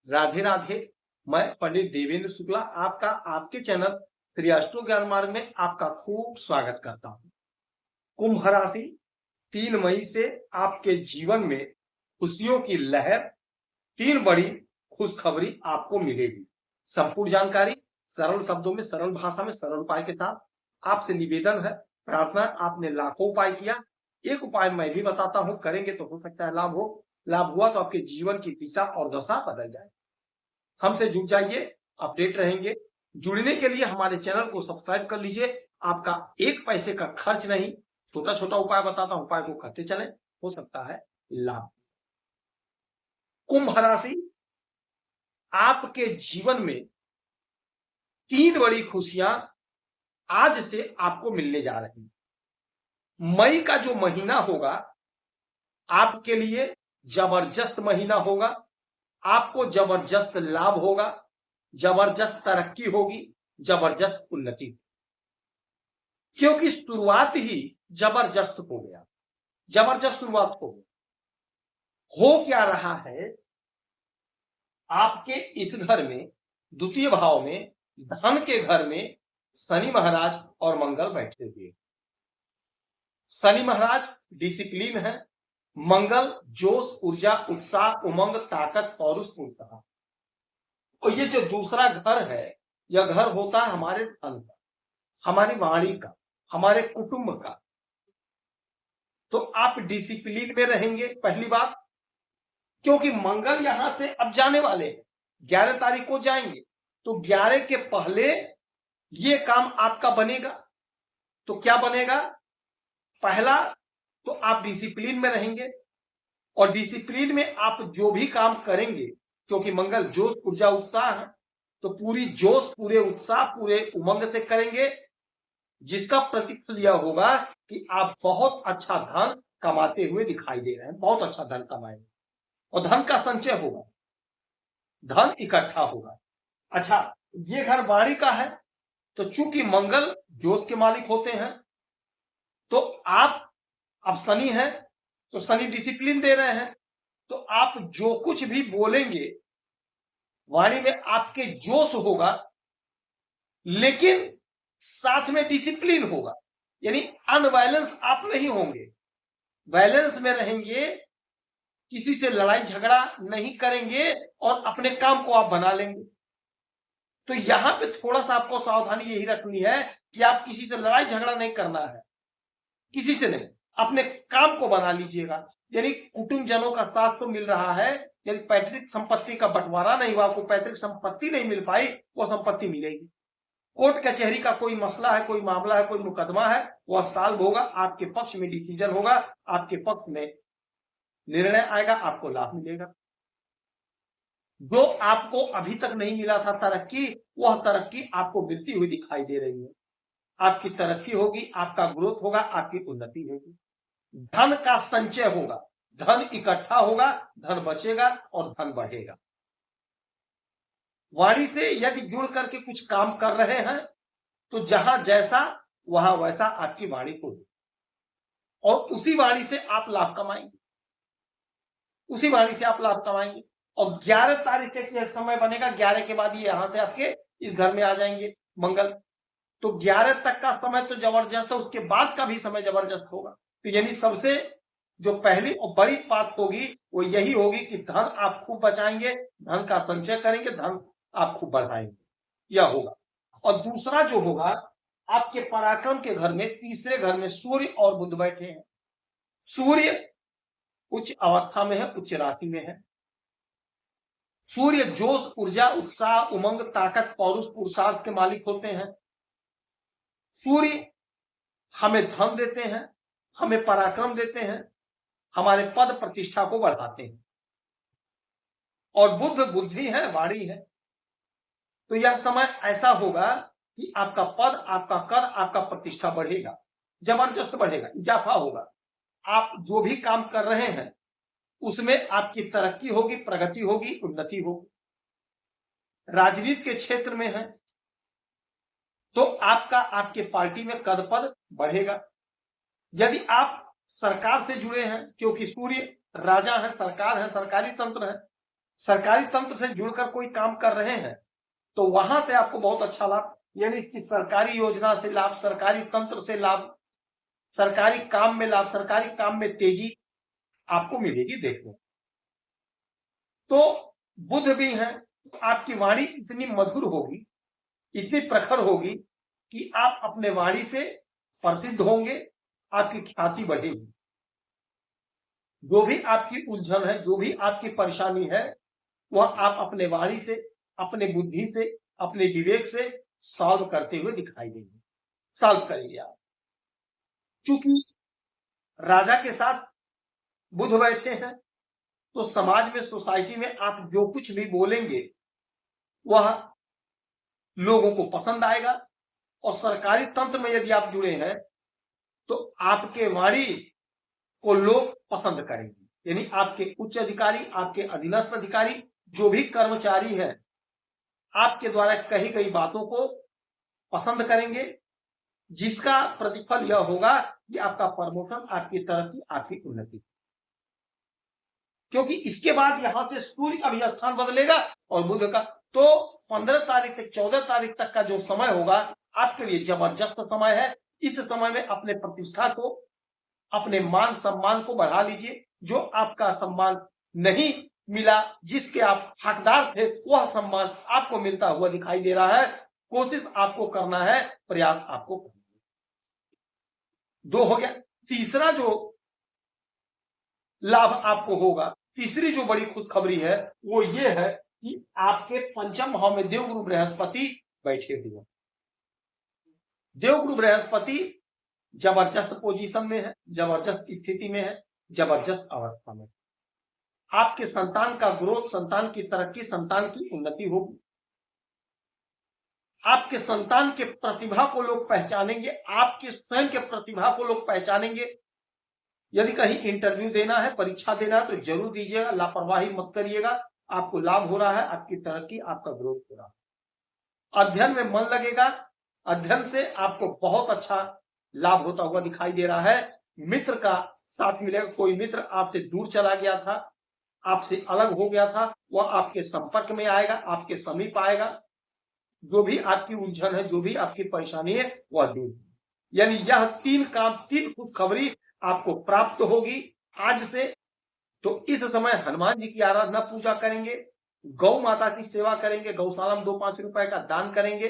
राधे राधे। मैं पंडित देवेंद्र शुक्ला आपका आपके चैनल श्री अष्टो ज्ञान मार्ग में आपका खूब स्वागत करता हूं। कुंभ राशि 3 मई से आपके जीवन में खुशियों की लहर, 3 बड़ी खुशखबरी आपको मिलेगी। संपूर्ण जानकारी सरल शब्दों में, सरल भाषा में, सरल उपाय के साथ आपसे निवेदन है, प्रार्थना। आपने लाखों उपाय किया, एक उपाय मैं भी बताता हूं, करेंगे तो हो सकता है लाभ हो। लाभ हुआ तो आपके जीवन की दिशा और दशा बदल जाए। हमसे जुड़ जाइए, अपडेट रहेंगे। जुड़ने के लिए हमारे चैनल को सब्सक्राइब कर लीजिए। आपका एक पैसे का खर्च नहीं, छोटा छोटा उपाय बताता हूं, उपाय को करते चले, हो सकता है लाभ। कुंभ राशि, आपके जीवन में 3 बड़ी खुशियां आज से आपको मिलने जा रही हैं। मई का जो महीना होगा आपके लिए जबरदस्त महीना होगा। आपको जबरदस्त लाभ होगा, जबरदस्त तरक्की होगी, जबरदस्त उन्नति, क्योंकि शुरुआत ही जबरदस्त हो गया। जबरदस्त शुरुआत हो क्या रहा है, आपके इस घर में द्वितीय भाव में, धन के घर में शनि महाराज और मंगल बैठे हुए। शनि महाराज डिसिप्लिन है, मंगल जोश, ऊर्जा, उत्साह, उमंग, ताकत, पौरुष, उत्साह। और ये जो दूसरा घर है, यह घर होता है हमारे धन का, हमारी वाणी का, हमारे कुटुंब का। तो आप डिसिप्लिन में रहेंगे, पहली बात, क्योंकि मंगल यहां से अब जाने वाले हैं, 11 तारीख को जाएंगे। तो 11 के पहले ये काम आपका बनेगा। तो क्या बनेगा? पहला तो आप डिसिप्लिन में रहेंगे, और डिसिप्लिन में आप जो भी काम करेंगे, क्योंकि मंगल जोश, ऊर्जा, उत्साह है, तो पूरी जोश, पूरे उत्साह, पूरे उमंग से करेंगे, जिसका प्रतिफल यह होगा कि आप बहुत अच्छा धन कमाते हुए दिखाई दे रहे हैं। बहुत अच्छा धन कमाएंगे और धन का संचय होगा, धन इकट्ठा होगा। अच्छा, ये घर वाणी का है, तो चूंकि मंगल जोश के मालिक होते हैं, तो आप, अब शनि है तो शनि डिसिप्लिन दे रहे हैं, तो आप जो कुछ भी बोलेंगे वाणी में आपके जोश होगा, लेकिन साथ में डिसिप्लिन होगा। यानी अनवायलेंस आप नहीं होंगे, बैलेंस में रहेंगे, किसी से लड़ाई झगड़ा नहीं करेंगे और अपने काम को आप बना लेंगे। तो यहां पे थोड़ा सा आपको सावधानी यही रखनी है कि आप किसी से लड़ाई झगड़ा नहीं करना है, किसी से नहीं, अपने काम को बना लीजिएगा। यानी कुटुंब जनों का साथ तो मिल रहा है, यदि पैतृक संपत्ति का बंटवारा नहीं हुआ, आपको पैतृक संपत्ति नहीं मिल पाई, वो संपत्ति मिलेगी। कोर्ट कचहरी का कोई मसला है, कोई मामला है, कोई मुकदमा है, वह सॉल्व होगा, आपके पक्ष में डिसीजन होगा, आपके पक्ष में निर्णय आएगा, आपको लाभ मिलेगा। जो आपको अभी तक नहीं मिला था तरक्की, वह तरक्की आपको मिलती हुई दिखाई दे रही है। आपकी तरक्की होगी, आपका ग्रोथ होगा, आपकी उन्नति होगी, धन का संचय होगा, धन इकट्ठा होगा, धन बचेगा और धन बढ़ेगा। वाणी से यदि जुड़ करके कुछ काम कर रहे हैं, तो जहां जैसा वहां वैसा आपकी वाणी होगी, और उसी वाणी से आप लाभ कमाएंगे, उसी वाणी से आप लाभ कमाएंगे। और 11 तारीख के समय बनेगा, 11 के बाद ये यहां से आपके इस घर में आ जाएंगे मंगल। तो 11 तक का समय तो जबरदस्त है, उसके बाद का भी समय जबरदस्त होगा। तो यानी सबसे जो पहली और बड़ी बात होगी वो यही होगी कि धन आप खूब बचाएंगे, धन का संचय करेंगे, धन आप खूब बढ़ाएंगे, यह होगा। और दूसरा जो होगा, आपके पराक्रम के घर में, तीसरे घर में सूर्य और बुध बैठे हैं। सूर्य उच्च अवस्था में है, उच्च राशि में है। सूर्य जोश, ऊर्जा, उत्साह, उमंग, ताकत, पौरुष, पुरुषार्थ के मालिक होते हैं। सूर्य हमें धन देते हैं, हमें पराक्रम देते हैं, हमारे पद प्रतिष्ठा को बढ़ाते हैं। और बुध बुद्धि है, वाणी है। तो यह समय ऐसा होगा कि आपका पद, आपका कद, आपका प्रतिष्ठा बढ़ेगा, जबरदस्त बढ़ेगा, इजाफा होगा। आप जो भी काम कर रहे हैं उसमें आपकी तरक्की होगी, प्रगति होगी, उन्नति होगी। राजनीति के क्षेत्र में है तो आपका, आपके पार्टी में कद पद बढ़ेगा। यदि आप सरकार से जुड़े हैं, क्योंकि सूर्य राजा है, सरकार है, सरकारी तंत्र है, सरकारी तंत्र से जुड़कर कोई काम कर रहे हैं तो वहां से आपको बहुत अच्छा लाभ, यानी कि सरकारी योजना से लाभ, सरकारी तंत्र से लाभ, सरकारी काम में लाभ, सरकारी काम में तेजी आपको मिलेगी। देखो तो बुध भी है, तो आपकी वाणी इतनी मधुर होगी, इतनी प्रखर होगी कि आप अपने वाणी से प्रसिद्ध होंगे, आपकी ख्याति बढ़ेगी। जो भी आपकी उलझन है, जो भी आपकी परेशानी है, वह आप अपने वाणी से, अपने बुद्धि से, अपने विवेक से सॉल्व करते हुए दिखाई देंगे, सॉल्व करेंगे आप। चूंकि राजा के साथ बुध बैठे हैं तो समाज में, सोसाइटी में आप जो कुछ भी बोलेंगे वह लोगों को पसंद आएगा। और सरकारी तंत्र में यदि आप जुड़े हैं तो आपके वाणी को लोग पसंद करेंगे, यानी आपके उच्च अधिकारी, आपके अधीनस्थ अधिकारी, जो भी कर्मचारी हैं, आपके द्वारा कही गई बातों को पसंद करेंगे, जिसका प्रतिफल यह होगा कि आपका प्रमोशन, आपकी तरक्की, आपकी उन्नति। क्योंकि इसके बाद यहां से सूर्य का भी स्थान बदलेगा और बुध का, तो 15 तारीख से 14 तारीख तक का जो समय होगा आपके लिए जबरदस्त समय है। इस समय में अपने प्रतिष्ठा को, अपने मान सम्मान को बढ़ा लीजिए। जो आपका सम्मान नहीं मिला, जिसके आप हकदार थे, वह सम्मान आपको मिलता हुआ दिखाई दे रहा है। कोशिश आपको करना है, प्रयास आपको करना है। 2 हो गया। तीसरा जो लाभ आपको होगा, तीसरी जो बड़ी खुशखबरी है वो ये है कि आपके पंचम भाव में देवगुरु बृहस्पति बैठे हुए। देवगुरु बृहस्पति जबरदस्त पोजीशन में है, जबरदस्त स्थिति में है, जबरदस्त अवस्था में। आपके संतान का ग्रोथ, संतान की तरक्की, संतान की उन्नति होगी। आपके संतान के प्रतिभा को लोग पहचानेंगे, आपके स्वयं के प्रतिभा को लोग पहचानेंगे। यदि कहीं इंटरव्यू देना है, परीक्षा देना है तो जरूर दीजिएगा, लापरवाही मत करिएगा। आपको लाभ हो रहा है, आपकी तरक्की, आपका ग्रोथ हो रहा है। अध्ययन में मन लगेगा, अध्ययन से आपको बहुत अच्छा लाभ होता हुआ दिखाई दे रहा है। मित्र का साथ मिलेगा, कोई मित्र आपसे दूर चला गया था, आपसे अलग हो गया था, वह आपके संपर्क में आएगा, आपके समीप आएगा। जो भी आपकी उलझन है, जो भी आपकी परेशानी है, वह दूर। यानी यह 3 काम, 3 खुशखबरी आपको प्राप्त होगी आज से। तो इस समय हनुमान जी की आराधना पूजा करेंगे, गौ माता की सेवा करेंगे, गौशाला में 2-5 रुपए का दान करेंगे,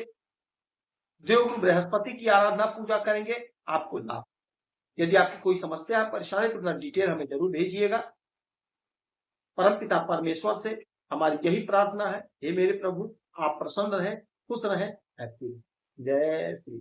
देवगुरु बृहस्पति की आराधना पूजा करेंगे, आपको लाभ। यदि आपकी कोई समस्या है, परेशानी, तो अपना डिटेल हमें जरूर भेजिएगा। परमपिता परमेश्वर से हमारी यही प्रार्थना है, हे मेरे प्रभु, आप प्रसन्न रहें, खुश रहें, हैप्पी। जय श्री